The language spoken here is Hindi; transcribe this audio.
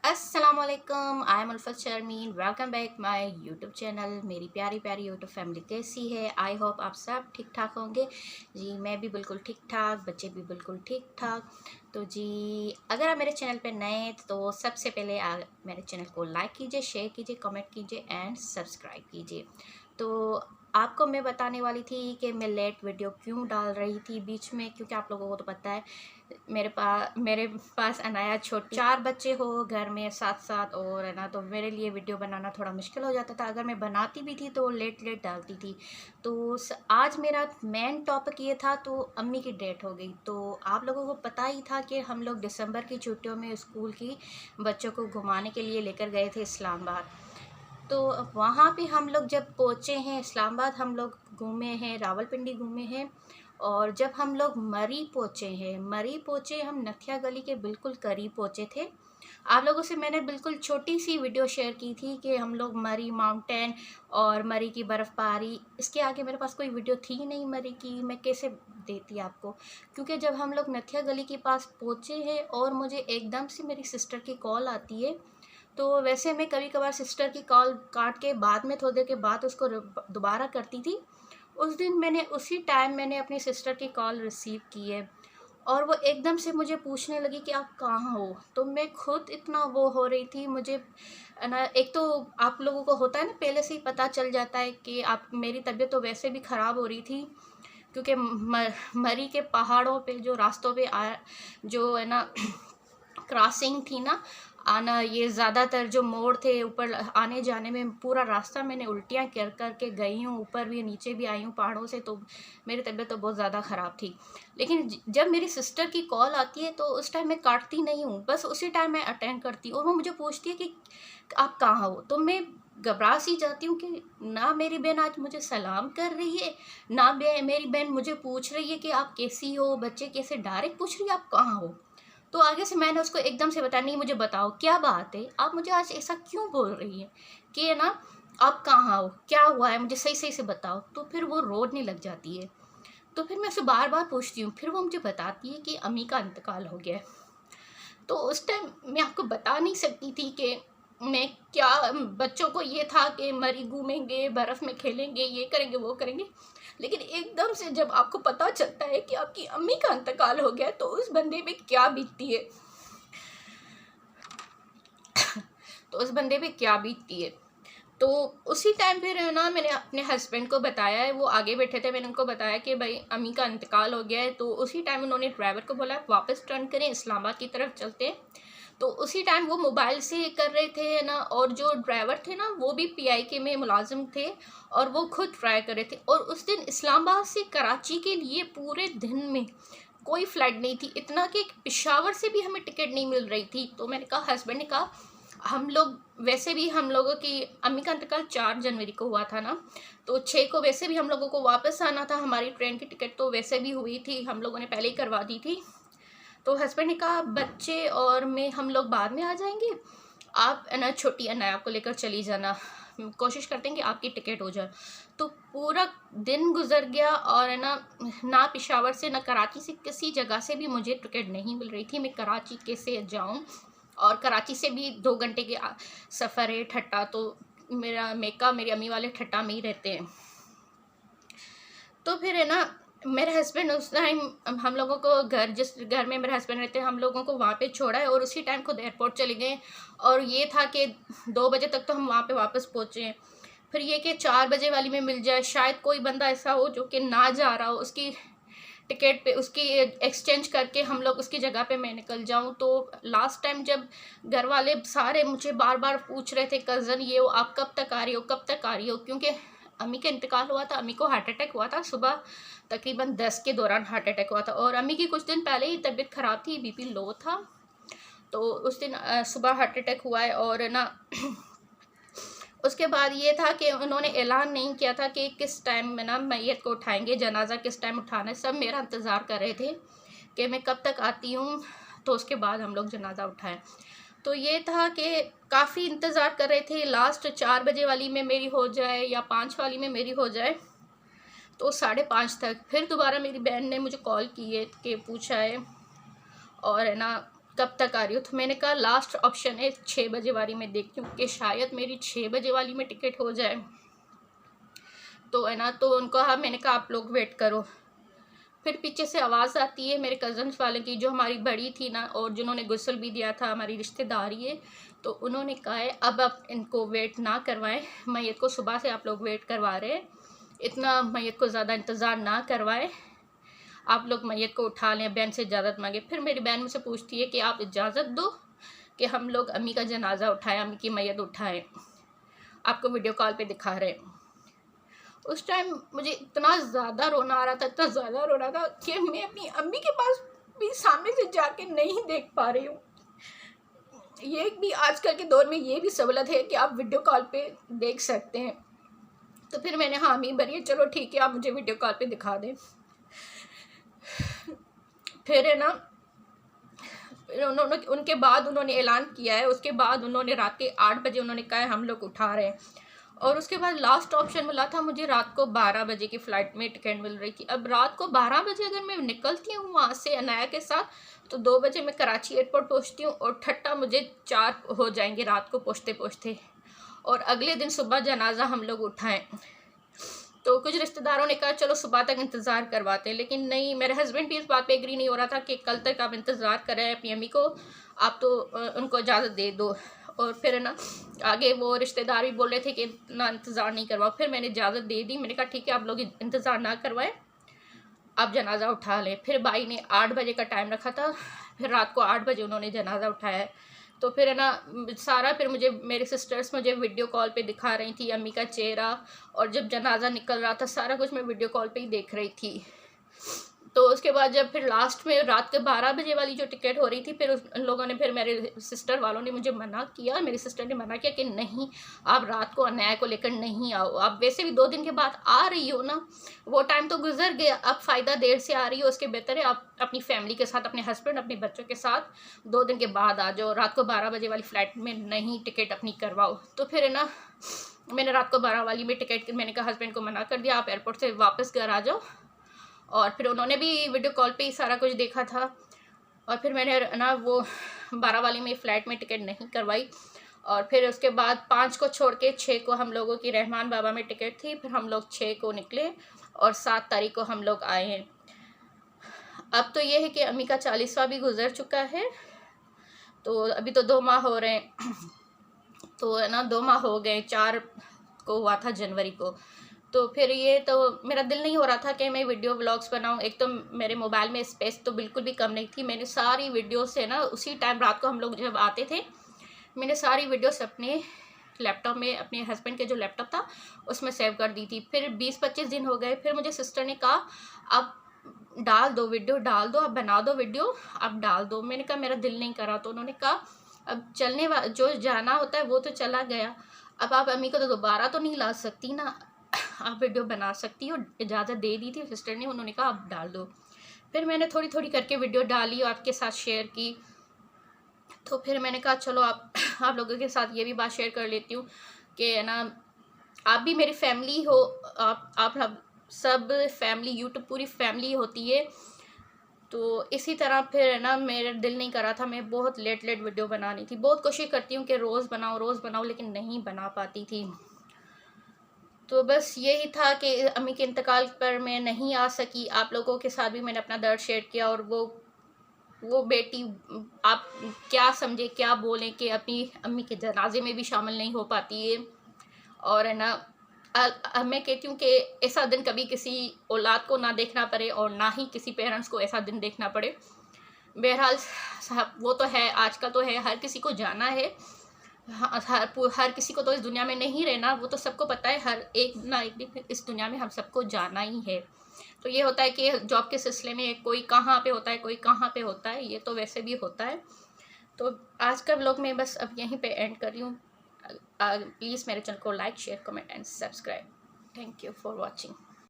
अस्सलामुअलैकुम, I am Ulfat Sharmin. Welcome back my YouTube channel. मेरी प्यारी प्यारी यूट्यूब फैमिली कैसी है? आई होप आप सब ठीक ठाक होंगे। जी मैं भी बिल्कुल ठीक ठाक, बच्चे भी बिल्कुल ठीक ठाक। तो जी अगर आप मेरे चैनल पे नए हैं तो सबसे पहले मेरे चैनल को लाइक कीजिए, शेयर कीजिए, कमेंट कीजिए एंड सब्सक्राइब कीजिए। तो आपको मैं बताने वाली थी कि मैं लेट वीडियो क्यों डाल रही थी बीच में, क्योंकि आप लोगों को तो पता है मेरे पास अनाया छोटी 4 बच्चे हो घर में साथ साथ, और है ना, तो मेरे लिए वीडियो बनाना थोड़ा मुश्किल हो जाता था। अगर मैं बनाती भी थी तो लेट लेट डालती थी। तो आज मेरा मेन टॉपिक ये था, तो अम्मी की डेथ हो गई। तो आप लोगों को पता ही था कि हम लोग दिसंबर की छुट्टियों में स्कूल की बच्चों को घुमाने के लिए लेकर गए थे इस्लामाबाद। तो वहाँ पे हम लोग जब पहुँचे हैं इस्लामाबाद, हम लोग घूमे हैं, रावलपिंडी घूमे हैं। और जब हम लोग मरी पहुँचे, हम नथिया गली के बिल्कुल करीब पहुँचे थे। आप लोगों से मैंने बिल्कुल छोटी सी वीडियो शेयर की थी कि हम लोग मरी माउंटेन और मरी की बर्फ़बारी, इसके आगे मेरे पास कोई वीडियो थी नहीं मरी की, मैं कैसे देती आपको। क्योंकि जब हम लोग नथिया गली के पास पहुँचे हैं और मुझे एकदम से मेरी सिस्टर की कॉल आती है। तो वैसे मैं कभी कभार सिस्टर की कॉल काट के बाद में थोड़ी देर के बाद उसको दोबारा करती थी। उस दिन उसी टाइम मैंने अपनी सिस्टर की कॉल रिसीव की है, और वो एकदम से मुझे पूछने लगी कि आप कहाँ हो। तो मैं खुद इतना वो हो रही थी, मुझे ना, एक तो आप लोगों को होता है ना, पहले से ही पता चल जाता है कि आप, मेरी तबीयत तो वैसे भी ख़राब हो रही थी, क्योंकि मरी के पहाड़ों पे जो रास्तों पे आया, जो है ना क्रॉसिंग थी ना, आना, ये ज़्यादातर जो मोड़ थे ऊपर आने जाने में, पूरा रास्ता मैंने उल्टियाँ कर कर के गई हूँ, ऊपर भी नीचे भी आई हूँ पहाड़ों से। तो मेरी तबीयत तो बहुत ज़्यादा ख़राब थी। लेकिन जब मेरी सिस्टर की कॉल आती है तो उस टाइम मैं काटती नहीं हूँ, बस उसी टाइम मैं अटेंड करती हूँ। और वो मुझे पूछती है कि आप कहाँ हो। तो मैं घबरा सी जाती हूँ कि ना मेरी बहन आज मुझे सलाम कर रही है, ना मेरी बहन मुझे पूछ रही है कि आप कैसी हो, बच्चे कैसे, डायरेक्ट पूछ रही है आप कहाँ हो। तो आगे से मैंने उसको एकदम से बताया, नहीं मुझे बताओ क्या बात है, आप मुझे आज ऐसा क्यों बोल रही हैं कि है ना, आप कहाँ हो, क्या हुआ है, मुझे सही सही से बताओ। तो फिर वो रोने लग जाती है। तो फिर मैं उसे बार बार पूछती हूँ, फिर वो मुझे बताती है कि अम्मी का इंतकाल हो गया है। तो उस टाइम मैं आपको बता नहीं सकती थी कि मैं क्या, बच्चों को ये था कि मरी घूमेंगे, बर्फ़ में खेलेंगे, ये करेंगे वो करेंगे। लेकिन एकदम से जब आपको पता चलता है कि आपकी अम्मी का इंतकाल हो गया, तो उस बंदे पे क्या बीतती है, तो उस बंदे पे क्या बीतती है। तो उसी टाइम फिर है ना, मैंने अपने हस्बैंड को बताया है, वो आगे बैठे थे, मैंने उनको बताया कि भाई अम्मी का इंतकाल हो गया है। तो उसी टाइम उन्होंने ड्राइवर को बोला वापस टर्न करें, इस्लामाबाद की तरफ चलते हैं। तो उसी टाइम वो मोबाइल से कर रहे थे ना, और जो ड्राइवर थे ना वो भी पीआईके में मुलाजिम थे, और वो खुद ट्राई कर रहे थे। और उस दिन इस्लामाबाद से कराची के लिए पूरे दिन में कोई फ़्लाइट नहीं थी, इतना कि पेशावर से भी हमें टिकट नहीं मिल रही थी। तो मैंने कहा, हस्बैंड ने कहा, हम लोग वैसे भी, हम लोगों की अम्मी का इंतकाल 4 जनवरी को हुआ था ना, तो 6 को वैसे भी हम लोगों को वापस आना था, हमारी ट्रेन की टिकट तो वैसे भी हुई थी, हम लोगों ने पहले ही करवा दी थी। तो हस्बैंड ने कहा बच्चे और मैं, हम लोग बाद में आ जाएंगे, आप है ना छोटी अनाया को लेकर चली जाना, कोशिश करते हैं कि आपकी टिकट हो जाए। तो पूरा दिन गुजर गया, और है ना, ना पेशावर से ना कराची से किसी जगह से भी मुझे टिकट नहीं मिल रही थी। मैं कराची कैसे जाऊं, और कराची से भी 2 घंटे के सफ़र है ठट्टा। तो मेरी अम्मी वाले ठट्टा में ही रहते हैं। तो फिर है ना, मेरे हस्बैंड उस टाइम, हम लोगों को जिस घर में मेरे हस्बैंड रहते हैं, हम लोगों को वहाँ पे छोड़ा है, और उसी टाइम खुद एयरपोर्ट चले गए। और ये था कि 2 बजे तक तो हम वहाँ पे वापस पहुँचे हैं। फिर ये कि 4 बजे वाली में मिल जाए, शायद कोई बंदा ऐसा हो जो कि ना जा रहा हो, उसकी टिकट पे उसकी एक्सचेंज करके हम लोग उसकी जगह पे मैं निकल जाऊं। तो लास्ट टाइम जब घर वाले सारे मुझे बार बार पूछ रहे थे, कज़न ये हो, आप कब तक आ रही हो, कब तक आ रही हो, क्योंकि अम्मी का इंतकाल हुआ था, अम्मी को हार्ट अटैक हुआ था, सुबह तकरीबन 10 के दौरान हार्ट अटैक हुआ था। और अम्मी की कुछ दिन पहले ही तबीयत ख़राब थी, बीपी लो था। तो उस दिन सुबह हार्ट अटैक हुआ है। और ना उसके बाद ये था कि उन्होंने ऐलान नहीं किया था कि किस टाइम में ना मैयत को उठाएंगे, जनाजा किस टाइम उठाना है। सब मेरा इंतज़ार कर रहे थे कि मैं कब तक आती हूँ, तो उसके बाद हम लोग जनाजा उठाएं। तो ये था कि काफ़ी इंतज़ार कर रहे थे, लास्ट 4 बजे वाली में मेरी हो जाए या 5 वाली में मेरी हो जाए। तो 5:30 तक फिर दोबारा मेरी बहन ने मुझे कॉल की है कि पूछा है, और है ना, कब तक आ रही हो? तो मैंने कहा लास्ट ऑप्शन है 6 बजे वाली में देखती हूँ कि शायद मेरी 6 बजे वाली में टिकट हो जाए। तो है ना, तो उनको हाँ, मैंने कहा आप लोग वेट करो। फिर पीछे से आवाज़ आती है मेरे कज़न्स वाले की, जो हमारी बड़ी थी ना और जिन्होंने गुस्ल भी दिया था, हमारी रिश्तेदारी है। तो उन्होंने कहा है अब आप इनको वेट ना करवाएं, मैयत को सुबह से आप लोग वेट करवा रहे हैं, इतना मैयत को ज़्यादा इंतज़ार ना करवाएं, आप लोग मैयत को उठा लें, बहन से इजाज़त मांगे। फिर मेरी बहन मुझसे पूछती है कि आप इजाज़त दो कि हम लोग अम्मी का जनाजा उठाएं, अम्मी की मैयत उठाएं, आपको वीडियो कॉल पे दिखा रहे हैं। उस टाइम मुझे इतना ज़्यादा रोना आ रहा था, इतना ज़्यादा रोना था कि मैं अपनी अम्मी के पास भी सामने से जाके नहीं देख पा रही हूँ। ये भी आजकल के दौर में ये भी सहूलत है कि आप वीडियो कॉल पे देख सकते हैं। तो फिर मैंने हामी भरी, चलो ठीक है आप मुझे वीडियो कॉल पे दिखा दें। फिर है ना, उन्होंने उनके बाद उन्होंने ऐलान किया है, उसके बाद उन्होंने रात के 8 बजे उन्होंने कहा है हम लोग उठा रहे हैं। और उसके बाद लास्ट ऑप्शन मिला था मुझे, रात को 12 बजे की फ़्लाइट में टिकट मिल रही थी। अब रात को 12 बजे अगर मैं निकलती हूँ वहाँ से अनाया के साथ, तो 2 बजे मैं कराची एयरपोर्ट पहुँचती हूँ और ठट्टा मुझे 4 हो जाएंगे रात को पहुँचते पहुँचते, और अगले दिन सुबह जनाजा हम लोग उठाएं। तो कुछ रिश्तेदारों ने कहा चलो सुबह तक इंतज़ार करवाते हैं, लेकिन नहीं, मेरे हस्बैंड भी इस बात पे एग्री नहीं हो रहा था कि कल तक आप इंतज़ार करें अपनी अम्मी को, आप तो उनको इजाज़त दे दो। और फिर ना आगे वो रिश्तेदार भी बोल रहे थे कि इतना इंतज़ार नहीं करवाओ। फिर मैंने इजाज़त दे दी, मैंने कहा ठीक है आप लोग इंतज़ार ना करवाएं, आप जनाजा उठा लें। फिर भाई ने 8 बजे का टाइम रखा था, फिर रात को 8 बजे उन्होंने जनाजा उठाया है। तो फिर है ना सारा, फिर मुझे मेरे सिस्टर्स मुझे वीडियो कॉल पे दिखा रही थी अम्मी का चेहरा, और जब जनाजा निकल रहा था सारा कुछ मैं वीडियो कॉल पे ही देख रही थी। तो उसके बाद जब फिर लास्ट में रात के 12 बजे वाली जो टिकट हो रही थी, फिर उन लोगों ने, फिर मेरे सिस्टर वालों ने मुझे मना किया, मेरी सिस्टर ने मना किया कि नहीं आप रात को अन्याय को लेकर नहीं आओ, आप वैसे भी 2 दिन के बाद आ रही हो ना, वो टाइम तो गुजर गया, अब फ़ायदा देर से आ रही हो, उसके बेहतर है आप अपनी फैमिली के साथ, अपने हस्बैंड अपने बच्चों के साथ 2 दिन के बाद आ जाओ, रात को 12 बजे वाली फ़्लाइट में नहीं टिकट अपनी करवाओ। तो फिर है ना मैंने रात को 12 वाली में टिकट, मैंने कहा हस्बैंड को मना कर दिया, आप एयरपोर्ट से वापस घर आ जाओ। और फिर उन्होंने भी वीडियो कॉल पे ही सारा कुछ देखा था, और फिर मैंने ना वो 12 वाली में फ़्लाइट में टिकट नहीं करवाई। और फिर उसके बाद 5 को छोड़ के 6 को हम लोगों की रहमान बाबा में टिकट थी, फिर हम लोग 6 को निकले और 7 तारीख को हम लोग आए हैं। अब तो ये है कि अम्मी का 40वां भी गुजर चुका है, तो अभी तो 2 माह हो रहे हैं। तो है ना 2 माह हो गए, 4 को हुआ था जनवरी को। तो फिर ये तो मेरा दिल नहीं हो रहा था कि मैं वीडियो व्लॉग्स बनाऊं। एक तो मेरे मोबाइल में स्पेस तो बिल्कुल भी कम नहीं थी, मैंने सारी वीडियो से ना उसी टाइम रात को हम लोग जब आते थे, मैंने सारी वीडियोस अपने लैपटॉप में, अपने हस्बैंड के जो लैपटॉप था उसमें सेव कर दी थी। फिर 20-25 दिन हो गए, फिर मुझे सिस्टर ने कहा आप डाल दो वीडियो, डाल दो, आप बना दो वीडियो, आप डाल दो। मैंने कहा मेरा दिल नहीं करा। तो उन्होंने कहा अब जो जाना होता है वो तो चला गया, अब आप अम्मी को तो दोबारा तो नहीं ला सकती ना, आप वीडियो बना सकती हो, इजाज़त दे दी थी सिस्टर ने, उन्होंने कहा आप डाल दो। फिर मैंने थोड़ी थोड़ी करके वीडियो डाली और आपके साथ शेयर की। तो फिर मैंने कहा चलो आप लोगों के साथ ये भी बात शेयर कर लेती हूँ कि है ना आप भी मेरी फैमिली हो, आप सब फैमिली, यूट्यूब पूरी फैमिली होती है। तो इसी तरह फिर है ना मेरा दिल नहीं कर रहा था, मैं बहुत लेट वीडियो बनानी थी, बहुत कोशिश करती हूँ कि रोज़ बनाऊँ लेकिन नहीं बना पाती थी। तो बस यही था कि अम्मी के इंतकाल पर मैं नहीं आ सकी। आप लोगों के साथ भी मैंने अपना दर्द शेयर किया, और वो बेटी, आप क्या समझे क्या बोलें कि अपनी अम्मी के जनाजे में भी शामिल नहीं हो पाती है। और है ना मैं कहती हूँ कि ऐसा दिन कभी किसी औलाद को ना देखना पड़े और ना ही किसी पेरेंट्स को ऐसा दिन देखना पड़े। बहरहाल वो तो है, आजकल तो है, हर किसी को जाना है, हर किसी को तो इस दुनिया में नहीं रहना, वो तो सबको पता है, हर एक ना एक दिन इस दुनिया में हम सबको जाना ही है। तो ये होता है कि जॉब के सिलसिले में कोई कहाँ पे होता है, कोई कहाँ पे होता है, ये तो वैसे भी होता है। तो आज का व्लॉग मैं बस अब यहीं पे एंड कर रही हूँ। प्लीज़ मेरे चैनल को like, share, comment and subscribe. Thank you for watching.